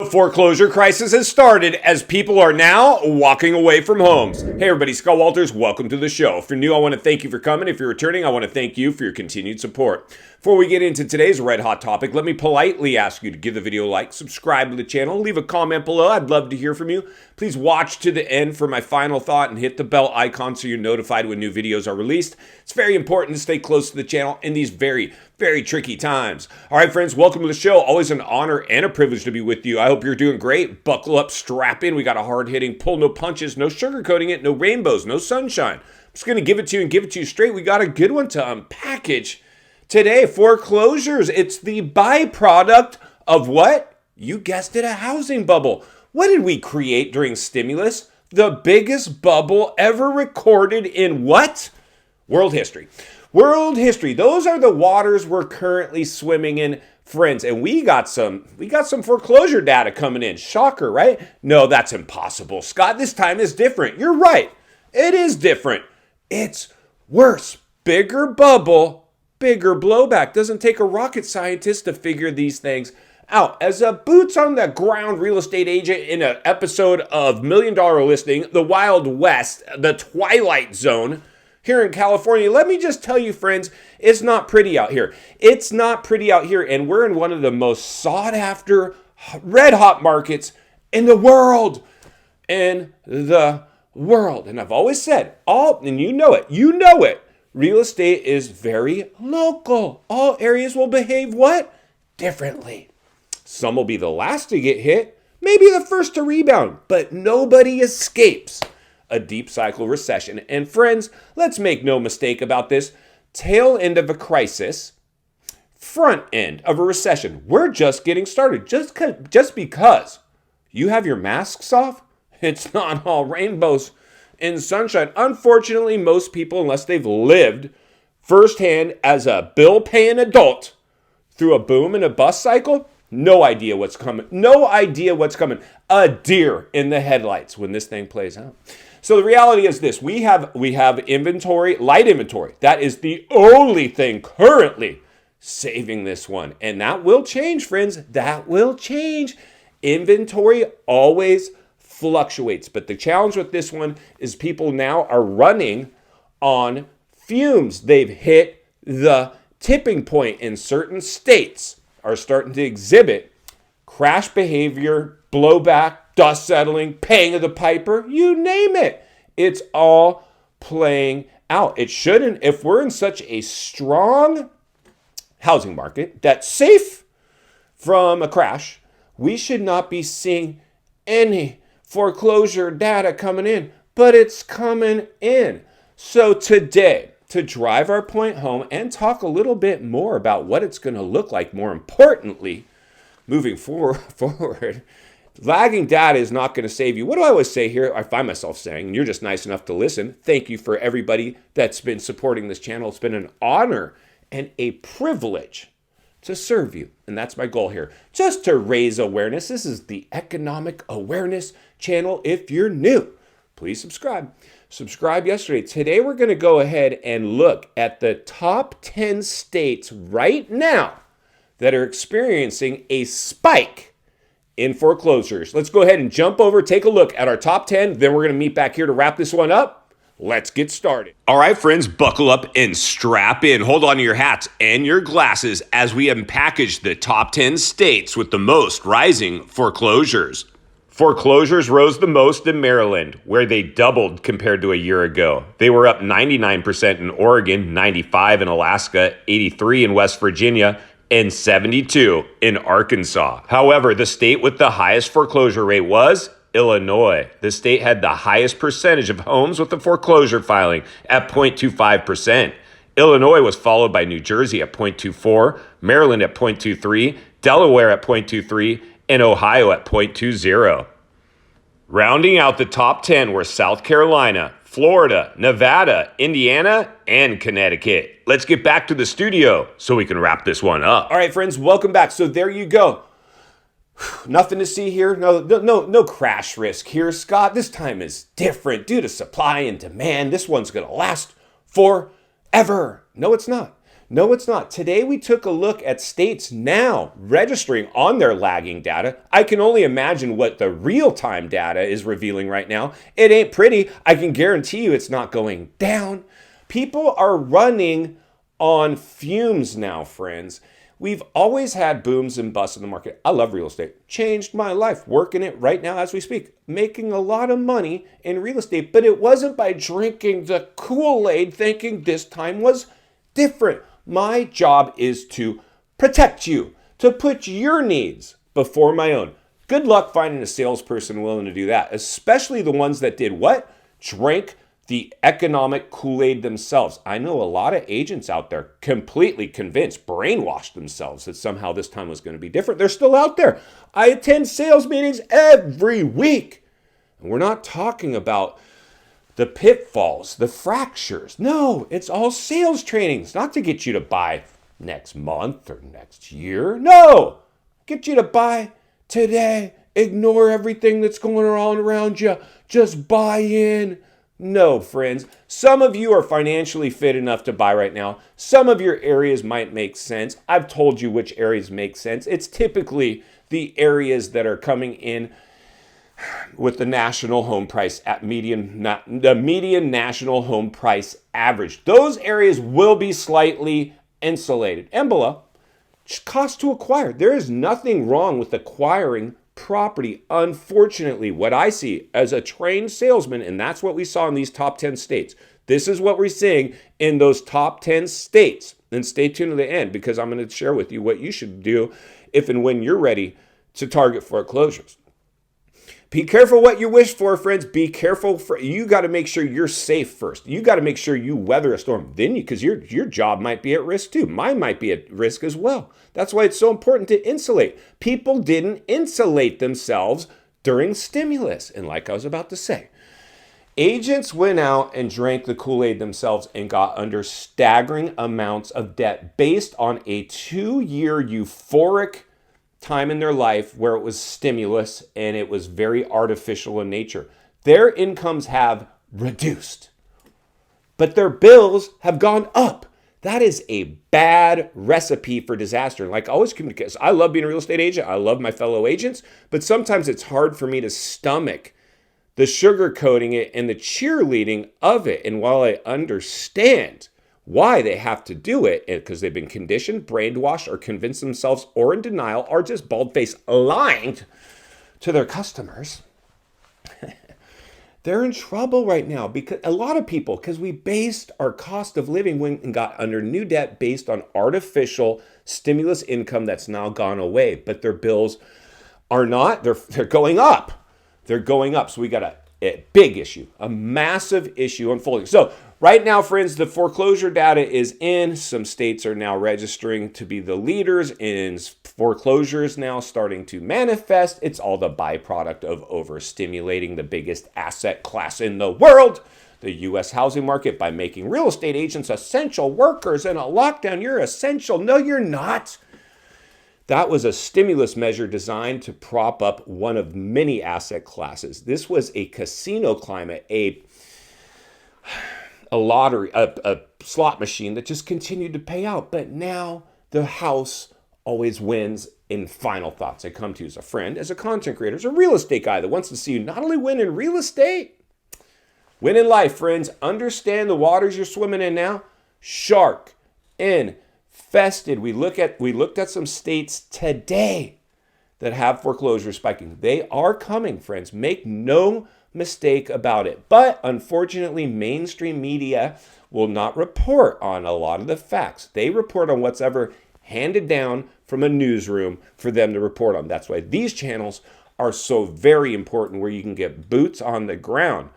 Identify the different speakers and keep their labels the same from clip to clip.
Speaker 1: The foreclosure crisis has started as people are now walking away from homes. Hey everybody, Scott Walters, welcome to the show. If you're new, I want to thank you for coming. If you're returning, I want to thank you for your continued support. Before we get into today's red hot topic, let me politely ask you to give the video a like, subscribe to the channel, leave a comment below. I'd love to hear from you. Please watch to the end for my final thought and hit the bell icon so you're notified when new videos are released. It's very important to stay close to the channel in these very tricky times. All right, friends, welcome to the show. Always an honor and a privilege to be with you. I hope you're doing great. Buckle up, strap in. We got a hard-hitting pull, no punches, no sugarcoating it, no rainbows, no sunshine. I'm just going to give it to you and give it to you straight. We got a good one to unpackage today. Foreclosures. It's the byproduct of what? You guessed it, a housing bubble. What did we create during stimulus? The biggest bubble ever recorded in what? World history. World history. Those are the waters we're currently swimming in, friends. And we got some foreclosure data coming in. Shocker, right? No, that's impossible. Scott, this time is different. You're right. It is different. It's worse. Bigger bubble, bigger blowback. Doesn't take a rocket scientist to figure these things out. As a boots on the ground real estate agent in an episode of $1 Million Listing, the Wild West, the Twilight Zone, here in California, let me just tell you, friends, it's not pretty out here. It's not pretty out here, and we're in one of the most sought-after, red-hot markets in the world. In the world. And I've always said, and you know it, real estate is very local. All areas will behave what? Differently. Some will be the last to get hit, maybe the first to rebound, but nobody escapes a deep cycle recession. And friends, let's make no mistake about this. Tail end of a crisis, front end of a recession. We're just getting started. Just because you have your masks off, it's not all rainbows and sunshine. Unfortunately, most people, unless they've lived firsthand as a bill-paying adult through a boom and a bust cycle, no idea what's coming. No idea what's coming. A deer in the headlights when this thing plays out. So the reality is this. We have inventory, light inventory. That is the only thing currently saving this one. And that will change, friends. That will change. Inventory always fluctuates. But the challenge with this one is people now are running on fumes. They've hit the tipping point in certain states, are starting to exhibit crash behavior, blowback, dust settling, paying of the piper, you name it. It's all playing out. It shouldn't. If we're in such a strong housing market that's safe from a crash, we should not be seeing any foreclosure data coming in, but it's coming in. So today, to drive our point home and talk a little bit more about what it's going to look like, more importantly, moving forward, lagging data is not going to save you. What do I always say here? I find myself saying, and you're just nice enough to listen. Thank you for everybody that's been supporting this channel. It's been an honor and a privilege to serve you. And that's my goal here. Just to raise awareness. This is the Economic Awareness channel. If you're new, please subscribe. Subscribe yesterday. Today, we're going to go ahead and look at the top 10 states right now that are experiencing a spike in foreclosures. Let's go ahead and jump over, take a look at our top 10. Then we're going to meet back here to wrap this one up. Let's get started. All right, friends, buckle up and strap in. Hold on to your hats and your glasses as we unpackage the top 10 states with the most rising foreclosures. Foreclosures rose the most in Maryland, where they doubled compared to a year ago. They were up 99% in Oregon, 95% in Alaska, 83% in West Virginia, and 72% in Arkansas. However, the state with the highest foreclosure rate was Illinois. The state had the highest percentage of homes with a foreclosure filing at 0.25%. Illinois was followed by New Jersey at 0.24%, Maryland at 0.23%, Delaware at 0.23%, and Ohio at 0.20%. Rounding out the top 10 were South Carolina, Florida, Nevada, Indiana, and Connecticut. Let's get back to the studio so we can wrap this one up. All right, friends, welcome back. So there you go. Nothing to see here. No crash risk here, Scott. This time is different due to supply and demand. This one's going to last forever. No, it's not. No, it's not. Today we took a look at states now registering on their lagging data. I can only imagine what the real-time data is revealing right now. It ain't pretty. I can guarantee you it's not going down. People are running on fumes now, friends. We've always had booms and busts in the market. I love real estate. Changed my life. Working it right now as we speak. Making a lot of money in real estate. But it wasn't by drinking the Kool-Aid thinking this time was different. My job is to protect you. To put your needs before my own. Good luck finding a salesperson willing to do that. Especially the ones that did what? Drank the economic Kool-Aid themselves. I know a lot of agents out there completely convinced, brainwashed themselves that somehow this time was going to be different. They're still out there. I attend sales meetings every week. And we're not talking about the pitfalls, the fractures. No, it's all sales trainings, not to get you to buy next month or next year. No, get you to buy today. Ignore everything that's going on around you. Just buy in. No, friends. Some of you are financially fit enough to buy right now. Some of your areas might make sense. I've told you which areas make sense. It's typically the areas that are coming in with the national home price at the median national home price average. Those areas will be slightly insulated and below. Cost to acquire. There is nothing wrong with acquiring property. Unfortunately, what I see as a trained salesman, and that's what we saw in these top 10 states. This is what we're seeing in those top 10 states. And stay tuned to the end because I'm going to share with you what you should do if and when you're ready to target foreclosures. Be careful what you wish for, friends. Be careful. You got to make sure you're safe first. You got to make sure you weather a storm. Then because your job might be at risk too. Mine might be at risk as well. That's why it's so important to insulate. People didn't insulate themselves during stimulus. And like I was about to say, agents went out and drank the Kool-Aid themselves and got under staggering amounts of debt based on a 2-year euphoric time in their life where it was stimulus and it was very artificial in nature. Their incomes have reduced, but their bills have gone up. That is a bad recipe for disaster. Like I always communicate, I love being a real estate agent. I love my fellow agents, but sometimes it's hard for me to stomach the sugarcoating it and the cheerleading of it. And while I understand why they have to do it, because they've been conditioned, brainwashed, or convinced themselves, or in denial, or just bald-faced aligned to their customers, they're in trouble right now because a lot of people, because we based our cost of living and got under new debt based on artificial stimulus income that's now gone away, but their bills are not, they're going up. They're going up. So we got a big issue, a massive issue unfolding. So right now, friends, the foreclosure data is in. Some states are now registering to be the leaders in foreclosures now starting to manifest. It's all the byproduct of overstimulating the biggest asset class in the world, the U.S. housing market, by making real estate agents essential workers. In a lockdown, you're essential. No, you're not. That was a stimulus measure designed to prop up one of many asset classes. This was a casino climate, a lottery, a slot machine that just continued to pay out. But now the house always wins. In final thoughts, I come to you as a friend, as a content creator, as a real estate guy that wants to see you not only win in real estate, win in life, friends. Understand the waters you're swimming in now. Shark infested. We looked at some states today that have foreclosure spiking. They are coming, friends. Make no mistake about it. But unfortunately, mainstream media will not report on a lot of the facts. They report on what's ever handed down from a newsroom for them to report on. That's why these channels are so very important, where you can get boots on the ground.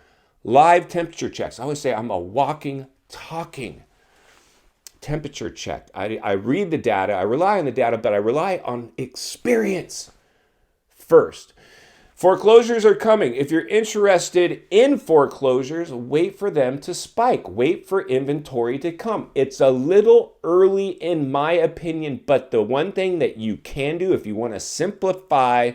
Speaker 1: Live temperature checks. I always say I'm a walking, talking temperature check. I read the data, I rely on the data, but I rely on experience first. Foreclosures are coming. If you're interested in foreclosures, wait for them to spike. Wait for inventory to come. It's a little early in my opinion, but the one thing that you can do if you want to simplify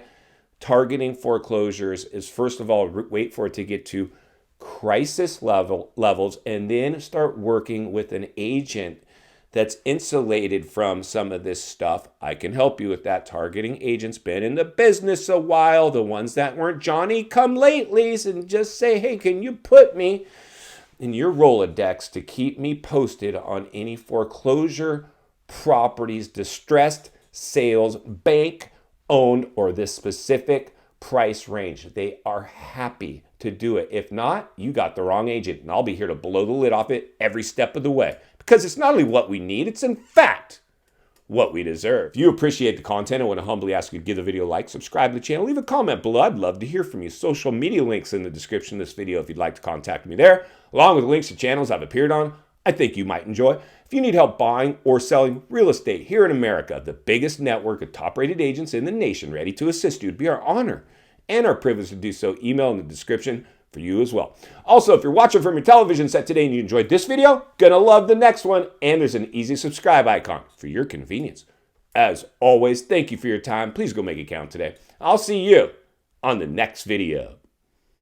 Speaker 1: targeting foreclosures is, first of all, wait for it to get to crisis levels and then start working with an agent that's insulated from some of this stuff, I can help you with that. Targeting agents been in the business a while, the ones that weren't Johnny come latelys, and just say, hey, can you put me in your Rolodex to keep me posted on any foreclosure properties, distressed sales, bank owned, or this specific price range. They are happy to do it. If not, you got the wrong agent, and I'll be here to blow the lid off it every step of the way, because it's not only what we need, it's in fact what we deserve. If you appreciate the content, I want to humbly ask you to give the video a like, subscribe to the channel, leave a comment below. I'd love to hear from you. Social media links in the description of this video if you'd like to contact me there, along with links to channels I've appeared on I think you might enjoy. If you need help buying or selling real estate here in America, the biggest network of top-rated agents in the nation ready to assist you, it'd be our honor and our privilege to do so. Email in the description for you as well. Also, if you're watching from your television set today and you enjoyed this video, gonna love the next one, and there's an easy subscribe icon for your convenience. As always, thank you for your time. Please go make it count today. I'll see you on the next video.